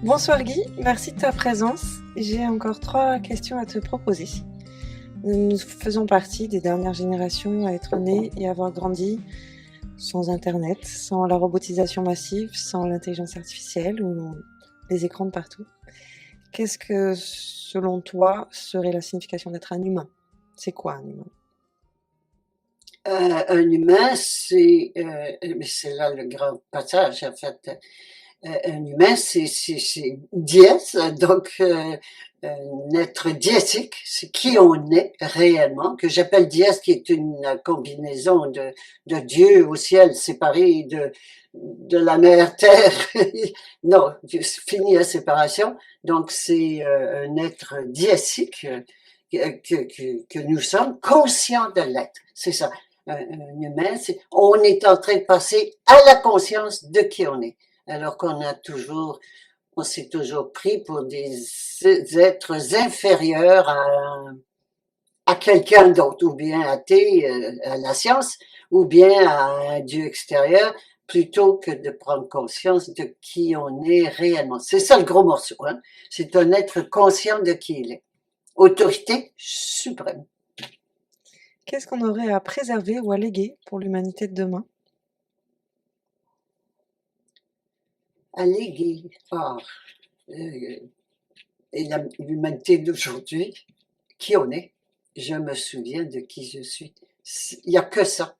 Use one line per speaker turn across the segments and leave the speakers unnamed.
Bonsoir Guy, merci de ta présence. J'ai encore 3 questions à te proposer. Nous faisons partie des dernières générations à être nées et avoir grandi sans internet, sans la robotisation massive, sans l'intelligence artificielle ou les écrans de partout. Qu'est-ce que, selon toi, serait la signification d'être un humain? C'est quoi un humain?
Un humain, c'est là le grand passage, en fait. Un humain, c'est dièse, donc un être diésique, c'est qui on est réellement, que j'appelle dièse, qui est une combinaison de Dieu au ciel séparé de la mère terre. Non, fini la séparation. Donc c'est un être diésique que nous sommes conscients de l'être. C'est ça. Un humain, on est en train de passer à la conscience de qui on est. Alors on s'est toujours pris pour des êtres inférieurs à quelqu'un d'autre, ou bien athée à la science, ou bien à un Dieu extérieur, plutôt que de prendre conscience de qui on est réellement. C'est ça le gros morceau, hein? C'est un être conscient de qui il est. Autorité suprême.
Qu'est-ce qu'on aurait à préserver ou à léguer pour l'humanité de demain?
À léguer. Et l'humanité d'aujourd'hui, qui on est, je me souviens de qui je suis. Il n'y a que ça.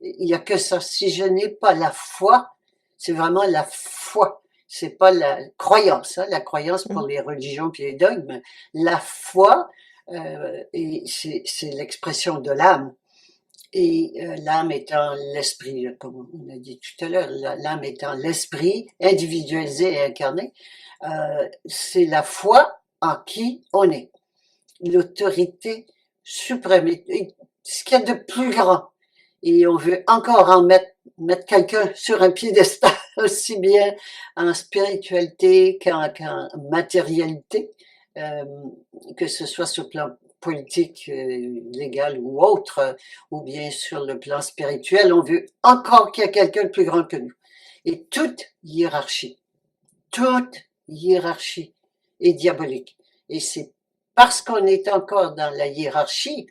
Il n'y a que ça. Si je n'ai pas la foi, c'est vraiment la foi. C'est pas la croyance, hein, la croyance pour les religions et les dogmes. La foi, c'est l'expression de l'âme. Et l'âme étant l'esprit, comme on a dit tout à l'heure, l'âme étant l'esprit individualisé et incarné, c'est la foi en qui on est. L'autorité suprême, ce qu'il y a de plus grand. Et on veut encore en mettre quelqu'un sur un piédestal, aussi bien en spiritualité qu'en matérialité, que ce soit sur le plan politique, légal ou autre, ou bien sur le plan spirituel, on veut encore qu'il y ait quelqu'un de plus grand que nous. Et toute hiérarchie est diabolique. Et c'est parce qu'on est encore dans la hiérarchie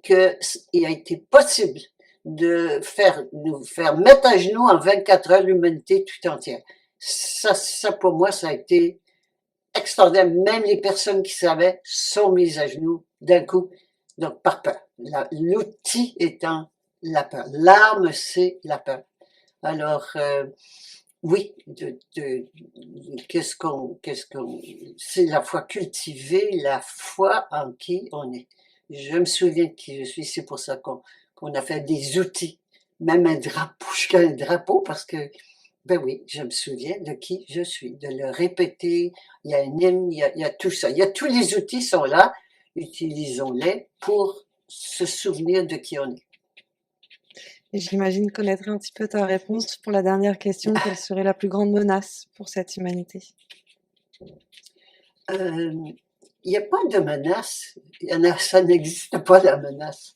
qu'il a été possible de nous faire mettre à genoux en 24 heures l'humanité tout entière. Ça pour moi, ça a été extraordinaire. Même les personnes qui savaient sont mises à genoux d'un coup, donc par peur. L'outil étant la peur. L'arme, c'est la peur. Alors, oui, c'est la foi cultivée, la foi en qui on est. Je me souviens de qui je suis, c'est pour ça qu'on a fait des outils, même un drapeau, jusqu'à un drapeau, parce que, ben oui, je me souviens de qui je suis, de le répéter, il y a un hymne, il y a tout ça, tous les outils sont là, utilisons-les pour se souvenir de qui on est.
Et j'imagine connaître un petit peu ta réponse pour la dernière question. Quelle serait la plus grande menace pour cette humanité?
Il n'y a pas de menace. Ça n'existe pas la menace.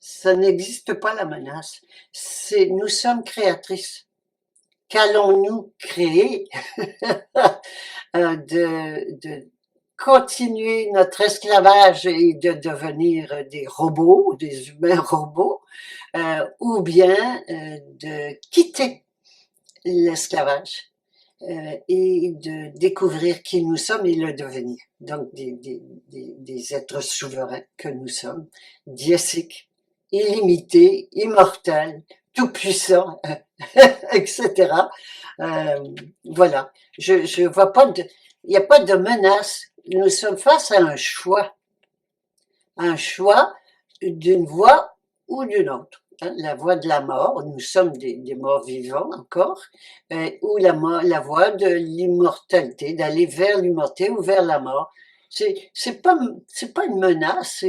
Ça n'existe pas la menace. Nous sommes créatrices. Qu'allons-nous créer de continuer notre esclavage et de devenir des robots, des humains robots, ou bien de quitter l'esclavage et de découvrir qui nous sommes et le devenir. Donc des êtres souverains que nous sommes, diésiques, illimités, immortels, tout-puissants, etc. Voilà. Je vois pas il n'y a pas de menace. Nous sommes face à un choix d'une voie ou d'une autre. La voie de la mort, nous sommes des morts vivants encore, ou la voie de l'immortalité, d'aller vers l'immortalité ou vers la mort. C'est pas une menace,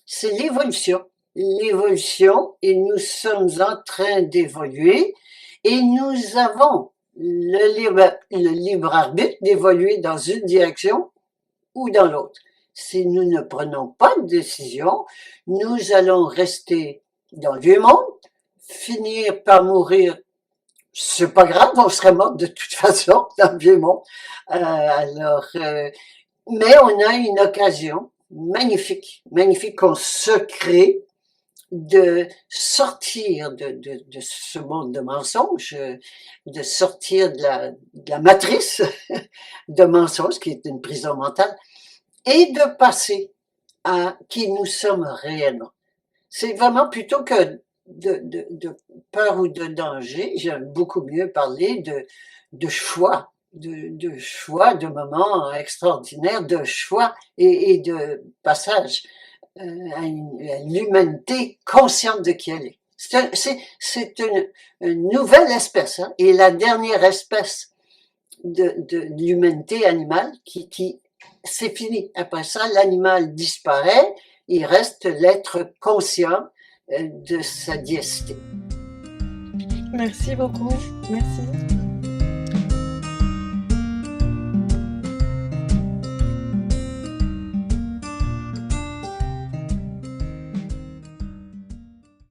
c'est l'évolution. L'évolution, et nous sommes en train d'évoluer, et nous avons le libre arbitre d'évoluer dans une direction ou dans l'autre. Si nous ne prenons pas de décision, nous allons rester dans le vieux monde, finir par mourir c'est pas grave, on serait mort de toute façon dans le vieux monde. Mais on a une occasion magnifique, magnifique qu'on se crée de sortir de ce monde de mensonges, de sortir de la matrice de mensonges qui est une prison mentale et de passer à qui nous sommes réellement. C'est vraiment plutôt que de peur ou de danger, j'aime beaucoup mieux parler de choix, de choix, de moments extraordinaires, de choix et de passage à l'humanité consciente de qui elle est. C'est une nouvelle espèce, hein, et la dernière espèce de l'humanité animale qui c'est fini. Après ça, l'animal disparaît, il reste l'être conscient de sa diécité.
Merci beaucoup. Merci.